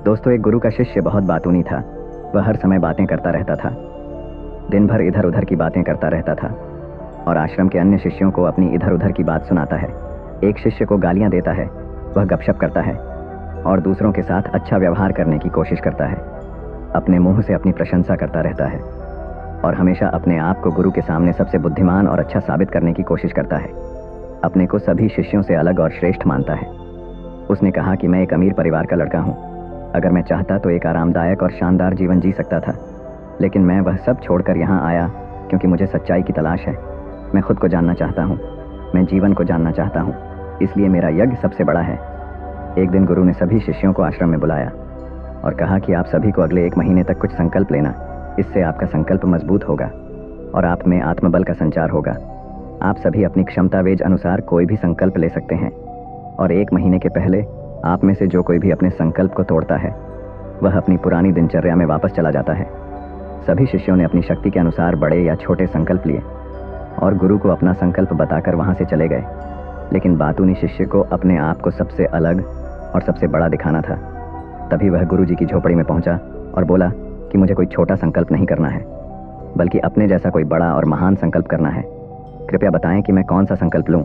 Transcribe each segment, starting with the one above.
दोस्तों, एक गुरु का शिष्य बहुत बातूनी था। वह हर समय बातें करता रहता था, दिन भर इधर उधर की बातें करता रहता था और आश्रम के अन्य शिष्यों को अपनी इधर उधर की बात सुनाता है। एक शिष्य को गालियां देता है, वह गपशप करता है और दूसरों के साथ अच्छा व्यवहार करने की कोशिश करता है। अपने मुंह से अपनी प्रशंसा करता रहता है और हमेशा अपने आप को गुरु के सामने सबसे बुद्धिमान और अच्छा साबित करने की कोशिश करता है। अपने को सभी शिष्यों से अलग और श्रेष्ठ मानता है। उसने कहा कि मैं एक अमीर परिवार का लड़का हूँ। अगर मैं चाहता तो एक आरामदायक और शानदार जीवन जी सकता था, लेकिन मैं वह सब छोड़कर यहाँ आया क्योंकि मुझे सच्चाई की तलाश है। मैं खुद को जानना चाहता हूँ, मैं जीवन को जानना चाहता हूँ, इसलिए मेरा यज्ञ सबसे बड़ा है। एक दिन गुरु ने सभी शिष्यों को आश्रम में बुलाया और कहा कि आप सभी को अगले 1 महीने तक कुछ संकल्प लेना। इससे आपका संकल्प मजबूत होगा और आप में आत्मबल का संचार होगा। आप सभी अपनी क्षमतावेज अनुसार कोई भी संकल्प ले सकते हैं और 1 महीने के पहले आप में से जो कोई भी अपने संकल्प को तोड़ता है वह अपनी पुरानी दिनचर्या में वापस चला जाता है। सभी शिष्यों ने अपनी शक्ति के अनुसार बड़े या छोटे संकल्प लिए और गुरु को अपना संकल्प बताकर वहां से चले गए। लेकिन बातूनी शिष्य को अपने आप को सबसे अलग और सबसे बड़ा दिखाना था। तभी वह गुरु जी की झोपड़ी में पहुंचा और बोला कि मुझे कोई छोटा संकल्प नहीं करना है, बल्कि अपने जैसा कोई बड़ा और महान संकल्प करना है। कृपया बताएं कि मैं कौन सा संकल्प लूं।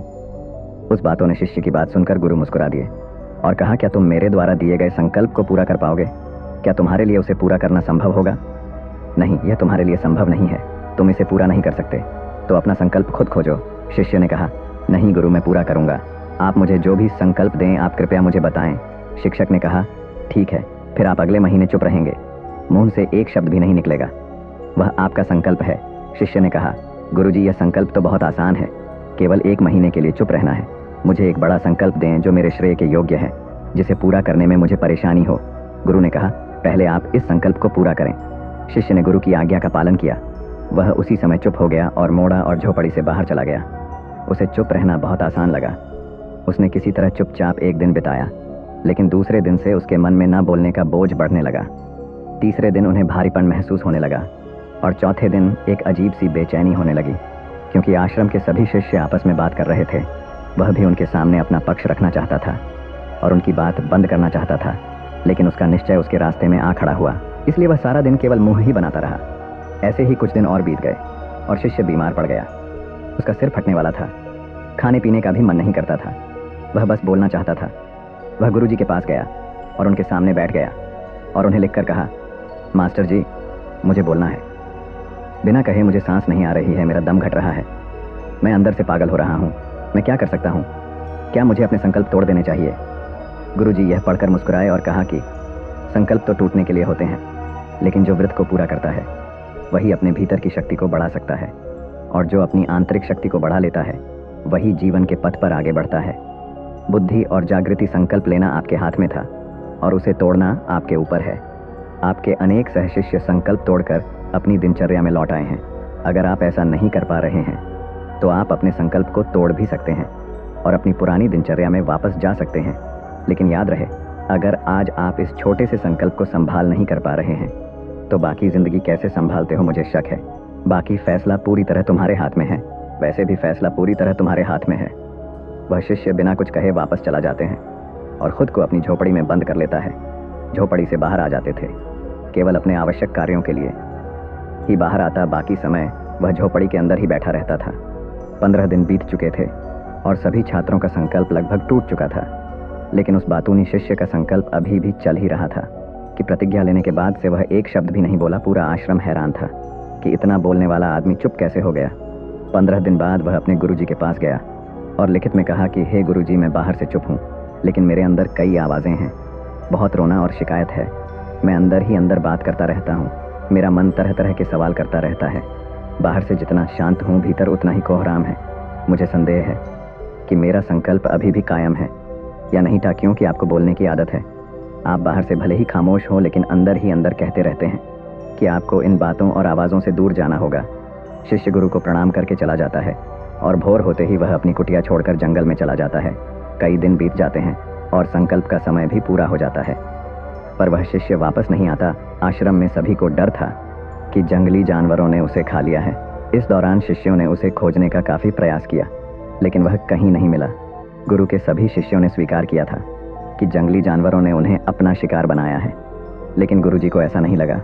उस बातों ने शिष्य की बात सुनकर गुरु मुस्कुरा दिए और कहा, क्या तुम मेरे द्वारा दिए गए संकल्प को पूरा कर पाओगे? क्या तुम्हारे लिए उसे पूरा करना संभव होगा? नहीं, यह तुम्हारे लिए संभव नहीं है। तुम इसे पूरा नहीं कर सकते, तो अपना संकल्प खुद खोजो। शिष्य ने कहा, नहीं गुरु, मैं पूरा करूंगा। आप मुझे जो भी संकल्प दें, आप कृपया मुझे बताएं। शिक्षक ने कहा, ठीक है, फिर आप अगले महीने चुप रहेंगे, मुंह से एक शब्द भी नहीं निकलेगा। वह आपका संकल्प है। शिष्य ने कहा, गुरुजी, यह संकल्प तो बहुत आसान है, केवल 1 महीने के लिए चुप रहना है। मुझे एक बड़ा संकल्प दें जो मेरे श्रेय के योग्य है, जिसे पूरा करने में मुझे परेशानी हो। गुरु ने कहा, पहले आप इस संकल्प को पूरा करें। शिष्य ने गुरु की आज्ञा का पालन किया। वह उसी समय चुप हो गया और मोड़ा और झोपड़ी से बाहर चला गया। उसे चुप रहना बहुत आसान लगा। उसने किसी तरह चुपचाप 1 दिन बिताया, लेकिन दूसरे दिन से उसके मन में न बोलने का बोझ बढ़ने लगा। तीसरे दिन उन्हें भारीपन महसूस होने लगा और चौथे दिन एक अजीब सी बेचैनी होने लगी, क्योंकि आश्रम के सभी शिष्य आपस में बात कर रहे थे। वह भी उनके सामने अपना पक्ष रखना चाहता था और उनकी बात बंद करना चाहता था, लेकिन उसका निश्चय उसके रास्ते में आ खड़ा हुआ। इसलिए वह सारा दिन केवल मुंह ही बनाता रहा। ऐसे ही कुछ दिन और बीत गए और शिष्य बीमार पड़ गया। उसका सिर फटने वाला था, खाने पीने का भी मन नहीं करता था, वह बस बोलना चाहता था। वह गुरुजी के पास गया और उनके सामने बैठ गया और उन्हें लिखकर कहा, मास्टर जी, मुझे बोलना है। बिना कहे मुझे सांस नहीं आ रही है, मेरा दम घट रहा है, मैं अंदर से पागल हो रहा हूँ। मैं क्या कर सकता हूँ? क्या मुझे अपने संकल्प तोड़ देने चाहिए? गुरुजी यह पढ़कर मुस्कुराए और कहा कि संकल्प तो टूटने के लिए होते हैं, लेकिन जो व्रत को पूरा करता है वही अपने भीतर की शक्ति को बढ़ा सकता है, और जो अपनी आंतरिक शक्ति को बढ़ा लेता है वही जीवन के पथ पर आगे बढ़ता है। बुद्धि और जागृति संकल्प लेना आपके हाथ में था और उसे तोड़ना आपके ऊपर है। आपके अनेक सहशिष्य संकल्प तोड़कर अपनी दिनचर्या में लौट आए हैं। अगर आप ऐसा नहीं कर पा रहे हैं तो आप अपने संकल्प को तोड़ भी सकते हैं और अपनी पुरानी दिनचर्या में वापस जा सकते हैं। लेकिन याद रहे, अगर आज आप इस छोटे से संकल्प को संभाल नहीं कर पा रहे हैं तो बाकी जिंदगी कैसे संभालते हो, मुझे शक है। बाकी फैसला पूरी तरह तुम्हारे हाथ में है। वैसे भी फैसला पूरी तरह तुम्हारे हाथ में है। वह शिष्य बिना कुछ कहे वापस चला जाते हैं और खुद को अपनी झोपड़ी में बंद कर लेता है। झोपड़ी से बाहर आ जाते थे, केवल अपने आवश्यक कार्यों के लिए ही बाहर आता। बाकी समय वह झोपड़ी के अंदर ही बैठा रहता था। 15 दिन बीत चुके थे और सभी छात्रों का संकल्प लगभग टूट चुका था, लेकिन उस बातूनी शिष्य का संकल्प अभी भी चल ही रहा था कि प्रतिज्ञा लेने के बाद से वह एक शब्द भी नहीं बोला। पूरा आश्रम हैरान था कि इतना बोलने वाला आदमी चुप कैसे हो गया। 15 दिन बाद वह अपने गुरुजी के पास गया और लिखित में कहा कि हे गुरुजी, मैं बाहर से चुप हूँ, लेकिन मेरे अंदर कई आवाज़ें हैं। बहुत रोना और शिकायत है। मैं अंदर ही अंदर बात करता रहता हूँ। मेरा मन तरह तरह के सवाल करता रहता है। बाहर से जितना शांत हूँ, भीतर उतना ही कोहराम है। मुझे संदेह है कि मेरा संकल्प अभी भी कायम है या नहीं था, क्योंकि आपको बोलने की आदत है। आप बाहर से भले ही खामोश हो, लेकिन अंदर ही अंदर कहते रहते हैं कि आपको इन बातों और आवाज़ों से दूर जाना होगा। शिष्य गुरु को प्रणाम करके चला जाता है और भोर होते ही वह अपनी कुटिया छोड़कर जंगल में चला जाता है। कई दिन बीत जाते हैं और संकल्प का समय भी पूरा हो जाता है, पर वह शिष्य वापस नहीं आता। आश्रम में सभी को डर था कि जंगली जानवरों ने उसे खा लिया है। इस दौरान शिष्यों ने उसे खोजने का काफ़ी प्रयास किया, लेकिन वह कहीं नहीं मिला। गुरु के सभी शिष्यों ने स्वीकार किया था कि जंगली जानवरों ने उन्हें अपना शिकार बनाया है। लेकिन गुरुजी को ऐसा नहीं लगा।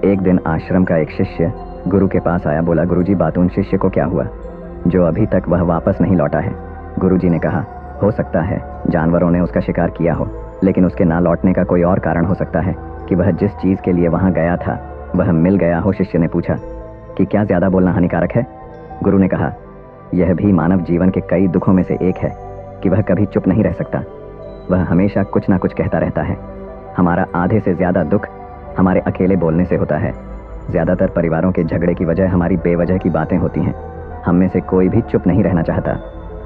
एक दिन आश्रम का एक शिष्य गुरु के पास आया, बोला, गुरुजी, बातून शिष्य को क्या हुआ जो अभी तक वह वापस नहीं लौटा है? गुरुजी ने कहा, हो सकता है जानवरों ने उसका शिकार किया हो, लेकिन उसके ना लौटने का कोई और कारण हो सकता है कि वह जिस चीज के लिए वहां गया था वह मिल गया हो। शिष्य ने पूछा कि क्या ज्यादा बोलना हानिकारक है? गुरु ने कहा, यह भी मानव जीवन के कई दुखों में से एक है कि वह कभी चुप नहीं रह सकता। वह हमेशा कुछ ना कुछ कहता रहता है। हमारा आधे से ज्यादा दुख हमारे अकेले बोलने से होता है। ज्यादातर परिवारों के झगड़े की वजह हमारी बेवजह की बातें होती हैं। हम में से कोई भी चुप नहीं रहना चाहता।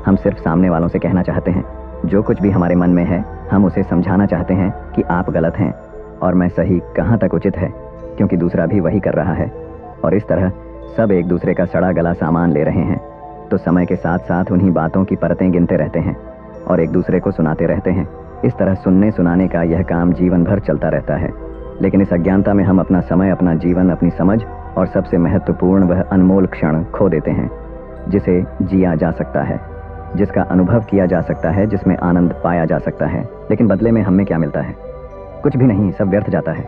हम सिर्फ सामने वालों से कहना चाहते हैं जो कुछ भी हमारे मन में है। हम उसे समझाना चाहते हैं कि आप गलत हैं और मैं सही, कहाँ तक उचित है, क्योंकि दूसरा भी वही कर रहा है। और इस तरह सब एक दूसरे का सड़ा गला सामान ले रहे हैं। तो समय के साथ साथ उन्हीं बातों की परतें गिनते रहते हैं और एक दूसरे को सुनाते रहते हैं। इस तरह सुनने सुनाने का यह काम जीवन भर चलता रहता है। लेकिन इस अज्ञानता में हम अपना समय, अपना जीवन, अपनी समझ और सबसे महत्वपूर्ण वह अनमोल क्षण खो देते हैं जिसे जिया जा सकता है, जिसका अनुभव किया जा सकता है, जिसमें आनंद पाया जा सकता है। लेकिन बदले में हमें क्या मिलता है? कुछ भी नहीं, सब व्यर्थ जाता है।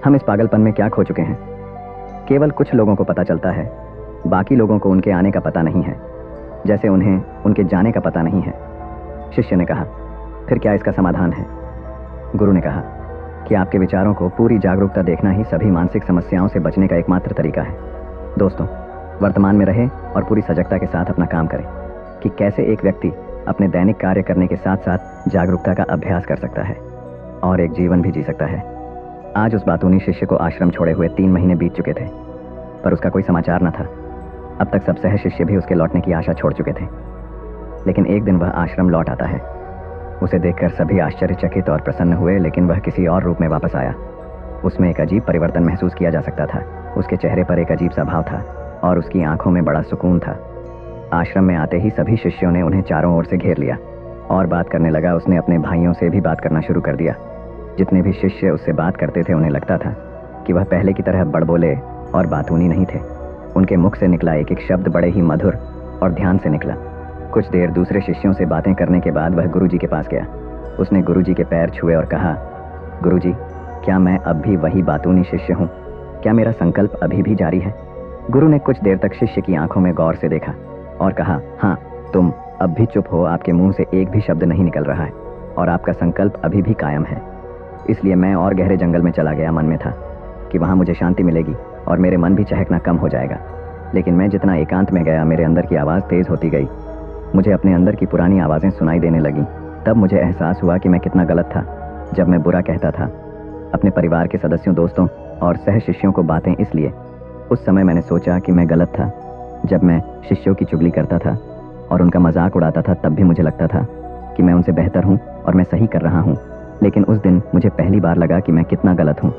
हम इस पागलपन में क्या खो चुके हैं? केवल कुछ लोगों को पता चलता है, बाकी लोगों को उनके आने का पता नहीं है, जैसे उन्हें उनके जाने का पता नहीं है। शिष्य ने कहा, फिर क्या इसका समाधान है? गुरु ने कहा कि आपके विचारों को पूरी जागरूकता देखना ही सभी मानसिक समस्याओं से बचने का एकमात्र तरीका है। दोस्तों, वर्तमान में रहें और पूरी सजगता के साथ अपना काम करें कि कैसे एक व्यक्ति अपने दैनिक कार्य करने के साथ साथ जागरूकता का अभ्यास कर सकता है और एक जीवन भी जी सकता है। आज उस बातूनी शिष्य को आश्रम छोड़े हुए 3 महीने बीत चुके थे, पर उसका कोई समाचार न था। अब तक सब सह शिष्य भी उसके लौटने की आशा छोड़ चुके थे। लेकिन एक दिन वह आश्रम लौट आता है। उसे देखकर सभी आश्चर्यचकित और प्रसन्न हुए, लेकिन वह किसी और रूप में वापस आया। उसमें एक अजीब परिवर्तन महसूस किया जा सकता था। उसके चेहरे पर एक अजीब सा भाव था और उसकी आंखों में बड़ा सुकून था। आश्रम में आते ही सभी शिष्यों ने उन्हें चारों ओर से घेर लिया और बात करने लगा। उसने अपने भाइयों से भी बात करना शुरू कर दिया। जितने भी शिष्य उससे बात करते थे उन्हें लगता था कि वह पहले की तरह बड़बोले और बातूनी नहीं थे। उनके मुख से निकला एक एक शब्द बड़े ही मधुर और ध्यान से निकला। कुछ देर दूसरे शिष्यों से बातें करने के बाद वह गुरुजी के पास गया। उसने गुरुजी के पैर छुए और कहा, गुरुजी, क्या मैं अब भी वही बातूनी शिष्य हूँ? क्या मेरा संकल्प अभी भी जारी है? गुरु ने कुछ देर तक शिष्य की आंखों में गौर से देखा और कहा, हाँ, तुम अब भी चुप हो। आपके मुंह से एक भी शब्द नहीं निकल रहा है और आपका संकल्प अभी भी कायम है। इसलिए मैं और गहरे जंगल में चला गया। मन में था कि वहाँ मुझे शांति मिलेगी और मेरे मन भी चहकना कम हो जाएगा। लेकिन मैं जितना एकांत में गया, मेरे अंदर की आवाज़ तेज़ होती गई। मुझे अपने अंदर की पुरानी आवाज़ें सुनाई देने लगीं। तब मुझे एहसास हुआ कि मैं कितना गलत था जब मैं बुरा कहता था अपने परिवार के सदस्यों, दोस्तों और सह शिष्यों को बातें। इसलिए उस समय मैंने सोचा कि मैं गलत था। जब मैं शिष्यों की चुगली करता था और उनका मजाक उड़ाता था, तब भी मुझे लगता था कि मैं उनसे बेहतर हूँ और मैं सही कर रहा हूँ। लेकिन उस दिन मुझे पहली बार लगा कि मैं कितना गलत हूँ।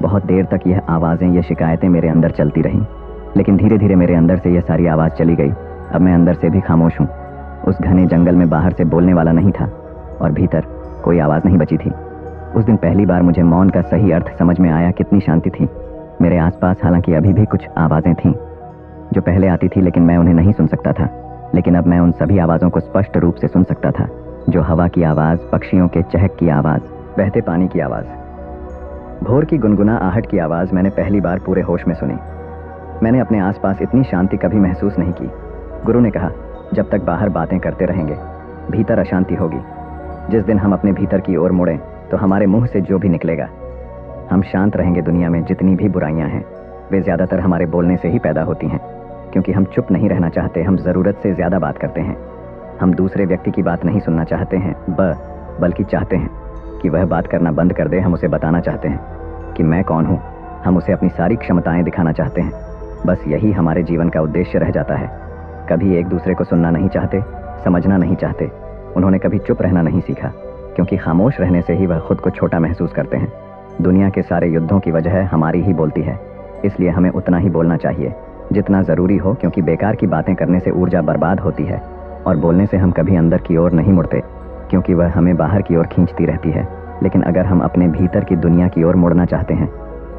बहुत देर तक यह आवाज़ें, ये शिकायतें मेरे अंदर चलती रहीं, लेकिन धीरे धीरे मेरे अंदर से यह सारी आवाज़ चली गई। अब मैं अंदर से भी खामोश हूँ। उस घने जंगल में बाहर से बोलने वाला नहीं था और भीतर कोई आवाज़ नहीं बची थी। उस दिन पहली बार मुझे मौन का सही अर्थ समझ में आया। कितनी शांति थी मेरे आसपास। हालांकि अभी भी कुछ आवाज़ें थीं जो पहले आती थी, लेकिन मैं उन्हें नहीं सुन सकता था। लेकिन अब मैं उन सभी आवाज़ों को स्पष्ट रूप से सुन सकता था, जो हवा की आवाज़, पक्षियों के चहक की आवाज़, बहते पानी की आवाज़, भोर की गुनगुना आहट की आवाज़ मैंने पहली बार पूरे होश में सुनी। मैंने अपने आसपास इतनी शांति कभी महसूस नहीं की। गुरु ने कहा, जब तक बाहर बातें करते रहेंगे भीतर अशांति होगी। जिस दिन हम अपने भीतर की ओर मुड़ें तो हमारे मुंह से जो भी निकलेगा, हम शांत रहेंगे। दुनिया में जितनी भी बुराइयां हैं वे ज़्यादातर हमारे बोलने से ही पैदा होती हैं, क्योंकि हम चुप नहीं रहना चाहते। हम ज़रूरत से ज़्यादा बात करते हैं। हम दूसरे व्यक्ति की बात नहीं सुनना चाहते हैं, बल्कि चाहते हैं कि वह बात करना बंद कर दे। हम उसे बताना चाहते हैं कि मैं कौन हूँ। हम उसे अपनी सारी क्षमताएं दिखाना चाहते हैं। बस यही हमारे जीवन का उद्देश्य रह जाता है। कभी एक दूसरे को सुनना नहीं चाहते, समझना नहीं चाहते। उन्होंने कभी चुप रहना नहीं सीखा, क्योंकि खामोश रहने से ही वह खुद को छोटा महसूस करते हैं। दुनिया के सारे युद्धों की वजह हमारी ही बोलती है। इसलिए हमें उतना ही बोलना चाहिए जितना ज़रूरी हो, क्योंकि बेकार की बातें करने से ऊर्जा बर्बाद होती है और बोलने से हम कभी अंदर की ओर नहीं मुड़ते, क्योंकि वह हमें बाहर की ओर खींचती रहती है। लेकिन अगर हम अपने भीतर की दुनिया की ओर मुड़ना चाहते हैं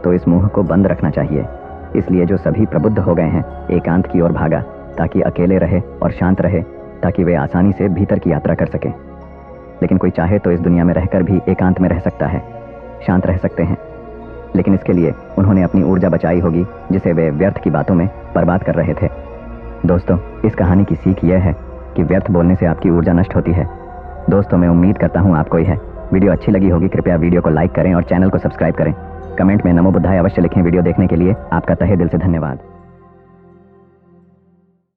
तो इस मुंह को बंद रखना चाहिए। इसलिए जो सभी प्रबुद्ध हो गए हैं, एकांत की ओर भागा, ताकि अकेले रहे और शांत रहे, ताकि वे आसानी से भीतर की यात्रा कर सकें। लेकिन कोई चाहे तो इस दुनिया में रहकर भी एकांत में रह सकता है, शांत रह सकते हैं। लेकिन इसके लिए उन्होंने अपनी ऊर्जा बचाई होगी जिसे वे व्यर्थ की बातों में बर्बाद कर रहे थे। दोस्तों, इस कहानी की सीख यह है कि व्यर्थ बोलने से आपकी ऊर्जा नष्ट होती है। दोस्तों, मैं उम्मीद करता हूँ आपको यह वीडियो अच्छी लगी होगी। कृपया वीडियो को लाइक करें और चैनल को सब्सक्राइब करें। कमेंट में नमो बुद्धाय अवश्य लिखें। वीडियो देखने के लिए आपका तहे दिल से धन्यवाद।